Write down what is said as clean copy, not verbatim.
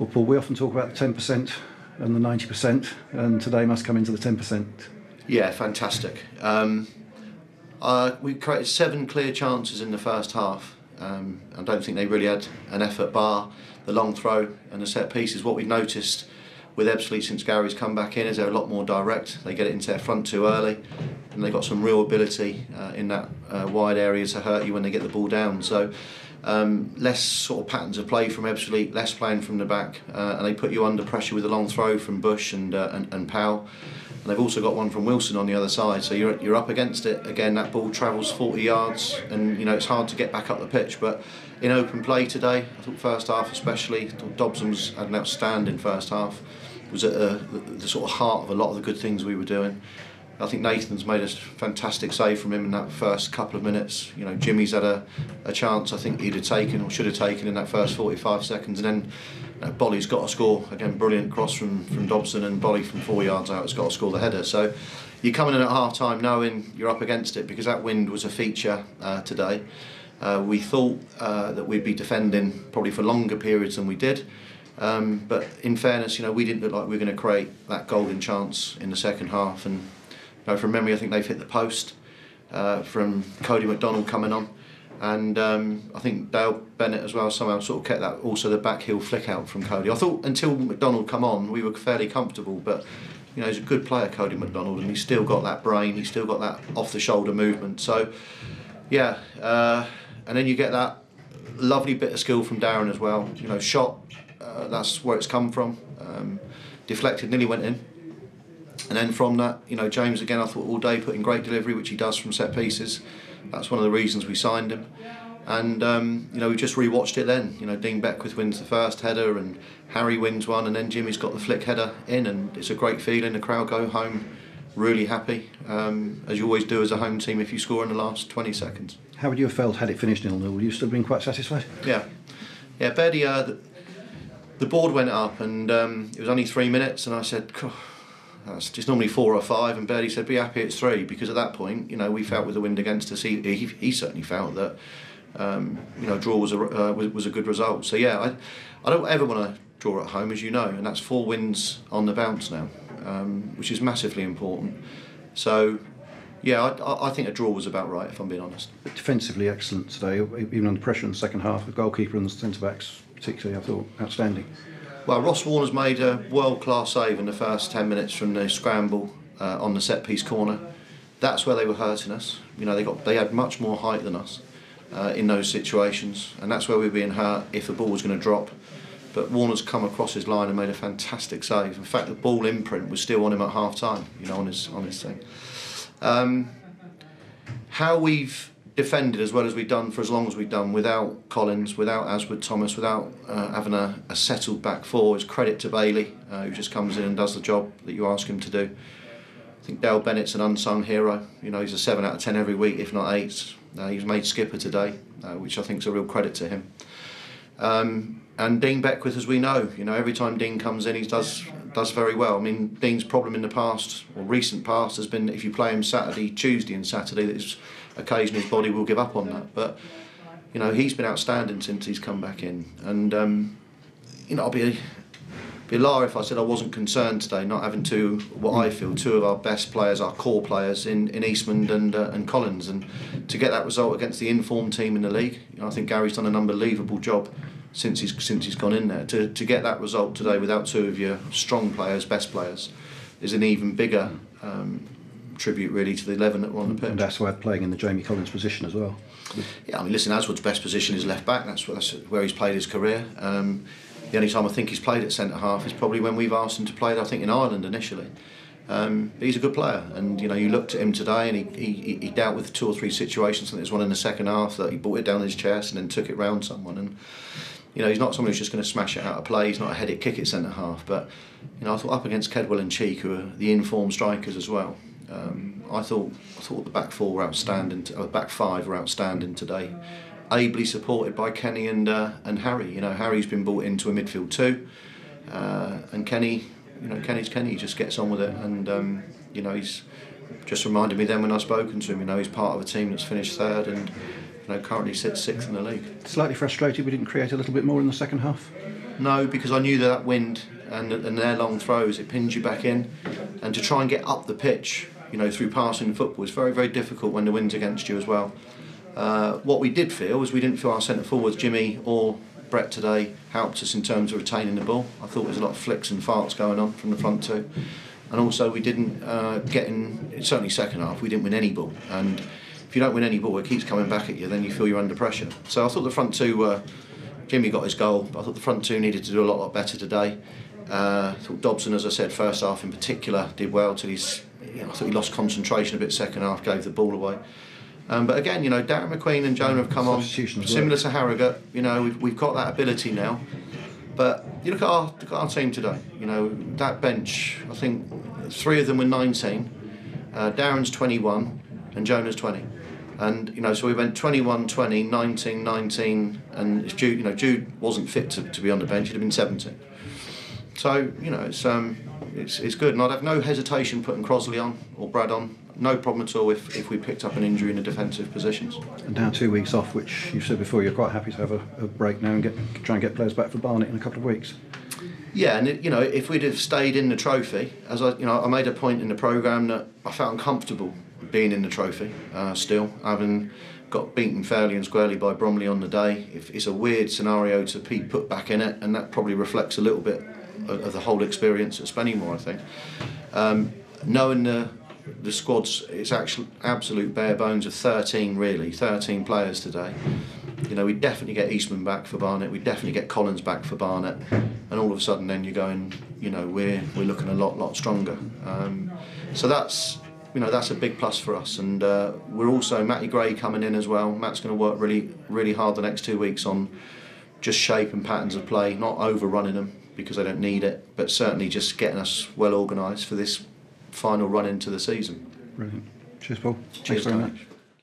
Well, Paul, we often talk about the 10% and the 90%, and today must come into the 10%. Yeah, fantastic. We created 7 clear chances in the first half. I don't think they really had an effort, bar the long throw and the set pieces. What we've noticed with Ebbsfleet since Gary's come back in is they're a lot more direct. They get it into their front too early, and they've got some real ability in that wide area to hurt you when they get the ball down. So less sort of patterns of play from Ebbsfleet, less playing from the back, and they put you under pressure with a long throw from Bush and Powell. And they've also got one from Wilson on the other side, so you're up against it again. That ball travels 40 yards, and it's hard to get back up the pitch. But in open play today, I thought first half especially, I thought Dobson's had an outstanding first half. Was at the sort of heart of a lot of the good things we were doing. I think Nathan's made a fantastic save from him in that first couple of minutes. Jimmy's had a chance I think he'd have taken or should have taken in that first 45 seconds, and then Bolly's got to score again. Brilliant cross from Dobson, and Bolly from 4 yards out has got to score the header. So you're coming in at half time knowing you're up against it, because that wind was a feature today. We thought that we'd be defending probably for longer periods than we did. But in fairness, we didn't look like we were going to create that golden chance in the second half. And from memory, I think they've hit the post from Cody McDonald coming on, and I think Dale Bennett as well somehow sort of kept that. Also the back heel flick out from Cody. I thought until McDonald come on, we were fairly comfortable. But he's a good player, Cody McDonald, and he's still got that brain. He's still got that off the shoulder movement. So yeah, and then you get that lovely bit of skill from Darren as well. Shot. That's where it's come from. Deflected, nearly went in. And then from that, James again, I thought all day put in great delivery, which he does from set pieces. That's one of the reasons we signed him. And we just rewatched it then. Dean Beckwith wins the first header, and Harry wins one, and then Jimmy's got the flick header in, and it's a great feeling. The crowd go home really happy, as you always do as a home team if you score in the last 20 seconds. How would you have felt had it finished 0-0? Would you still have been quite satisfied? Yeah, Bertie, the board went up, and it was only 3 minutes, and I said, that's just normally 4 or 5, and Bertie said, be happy it's 3, because at that point, we felt with the wind against us, he certainly felt that, draw was a good result. So yeah, I don't ever want to draw at home, as you know, and that's 4 wins on the bounce now, which is massively important. So yeah, I think a draw was about right, if I'm being honest. Defensively excellent today, even under pressure in the second half. The goalkeeper and the centre-backs particularly, I thought, outstanding. Well, Ross Warner's made a world-class save in the first 10 minutes from the scramble on the set-piece corner. That's where they were hurting us. They had much more height than us in those situations, and that's where we were being hurt if the ball was going to drop. But Warner's come across his line and made a fantastic save. In fact, the ball imprint was still on him at half-time, on his thing. How we've defended as well as we've done for as long as we've done, without Collins, without Aswood Thomas, without having a settled back four, is credit to Bailey, who just comes in and does the job that you ask him to do. I think Dale Bennett's an unsung hero. He's a 7 out of 10 every week, if not 8. He's made skipper today, which I think is a real credit to him. And Dean Beckwith, as we know, every time Dean comes in, he does very well. I mean, Dean's problem in the past, or recent past, has been if you play him Tuesday and Saturday, that occasionally his body will give up on that. But he's been outstanding since he's come back in. And I'd be a liar if I said I wasn't concerned today, not having what I feel, 2 of our best players, our core players in Eastman and Collins, and to get that result against the informed team in the league. I think Gary's done an unbelievable job since he's gone in there. To get that result today without 2 of your strong players, best players, is an even bigger tribute really to the 11 that were on the pitch. And Aswood playing in the Jamie Collins position as well. Yeah, I mean, listen, Aswood's best position is left back. That's where he's played his career. The only time I think he's played at centre half is probably when we've asked him to play, I think, in Ireland initially. But he's a good player, and you looked at him today, and he dealt with 2 or 3 situations. I think there's one in the second half that he brought it down his chest and then took it round someone. And he's not someone who's just going to smash it out of play. He's not a headed kick at centre half. But I thought up against Kedwell and Cheek, who are the informed strikers as well. I thought the back 4 were outstanding. Back 5 were outstanding today. Ably supported by Kenny and Harry. Harry's been brought into a midfield too, and Kenny, Kenny's Kenny. He just gets on with it, and he's just reminded me then when I've spoken to him. He's part of a team that's finished 3rd and currently sits 6th in the league. Slightly frustrated we didn't create a little bit more in the second half. No, because I knew that wind and their long throws, it pins you back in, and to try and get up the pitch, you know, through passing football is very, very difficult when the wind's against you as well. What we did feel was we didn't feel our centre forwards, Jimmy or Brett today, helped us in terms of retaining the ball. I thought there was a lot of flicks and farts going on from the front two, and also we didn't get in. Certainly second half, we didn't win any ball, and if you don't win any ball, it keeps coming back at you. Then you feel you're under pressure. So I thought the front two were. Jimmy got his goal, but I thought the front two needed to do a lot better today. I thought Dobson, as I said, first half in particular, did well till I thought he lost concentration a bit second half, gave the ball away. But again, you know, Darren McQueen and Jonah have come on, similar to Harrogate. You know, we've got that ability now. But you look at our team today. You know, that bench. I think 3 of them were 19. Darren's 21, and Jonah's 20. And you know, so we went 21, 20, 19, 19, and if Jude, you know, Jude wasn't fit to be on the bench, he'd have been 17. So you know, it's good, and I'd have no hesitation putting Crosley on or Brad on. No problem at all if we picked up an injury in the defensive positions. And now 2 weeks off, which you've said before, you're quite happy to have a break now and try and get players back for Barnet in a couple of weeks. Yeah, and you know, if we'd have stayed in the trophy, as I made a point in the programme that I felt uncomfortable being in the trophy still, having got beaten fairly and squarely by Bromley on the day. It's a weird scenario to be put back in it, and that probably reflects a little bit of the whole experience at Spennymoor, I think. Knowing the squad's, it's actually absolute bare bones of 13 players today. You know, we definitely get Eastman back for Barnet, we definitely get Collins back for Barnet, and all of a sudden then you're going, you know, we're looking a lot stronger. So that's a big plus for us, and we're also Matty Gray coming in as well. Matt's going to work really hard the next 2 weeks on just shape and patterns of play, not overrunning them because they don't need it, but certainly just getting us well organised for this final run into the season. Brilliant. Cheers, Paul. Cheers, Thanks very Tony. much.